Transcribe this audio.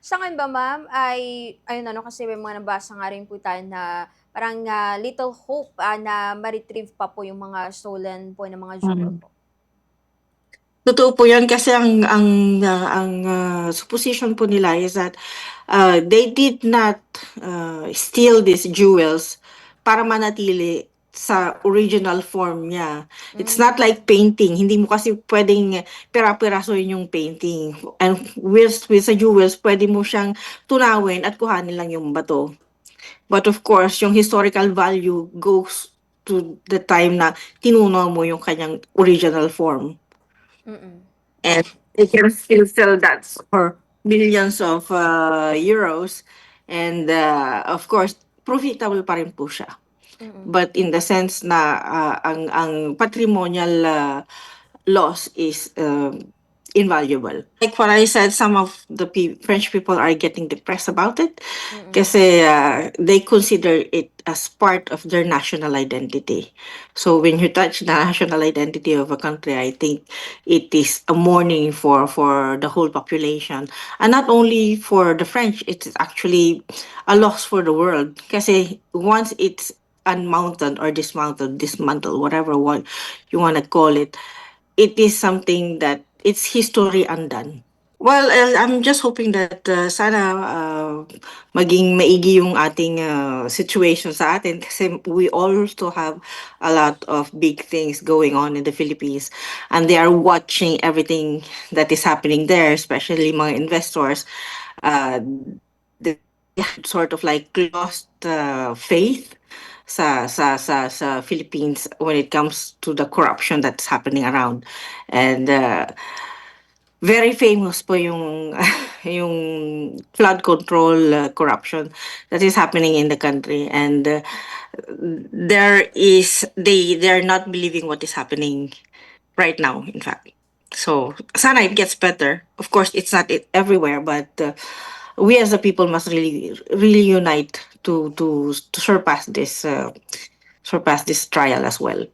Sa'kin ba ma'am ay ayun ano kasi may mga nabasa nga rin po tayo na parang, little hope, na ma-retrieve pa po yung mga stolen po ng mga jewel Mm. po. Totoo po 'yan kasi ang supposition po nila is that, they did not, steal these jewels para manatili sa original form niya. It's not Hmm, like painting, hindi mo kasi puwedeng pira-pirasohin yung painting. And with sa jewels puwede mo siyang tunawin at kuhanin lang yung bato. But of course, yung historical value goes to the time na tinunaw mo yung kanyang original form. mm, And they can still sell that for millions of euros. And of course, profitable pa rin po siya. mm, But in the sense na ang patrimonial loss is invaluable. Like what I said, some of the French people are getting depressed about it mm, kasi they consider it as part of their national identity. So when you touch the national identity of a country, I think it is a mourning for the whole population. And not only for the French, it's actually a loss for the world. Kasi once it's unmounted or dismantled, whatever one you want to call it is something that it's history undone. Well, I'm just hoping that sana maging maigi yung ating situation sa atin kasi we also have a lot of big things going on in the Philippines and they are watching everything that is happening there, especially mga investors. Uh, they have sort of like lost faith sa Philippines when it comes to the corruption that's happening around. And very famous po yung yung flood control corruption that is happening in the country. And they're not believing what is happening right now, in fact. So sana it gets better. Of course, it's not everywhere, but we as a people must really unite to surpass this trial as well.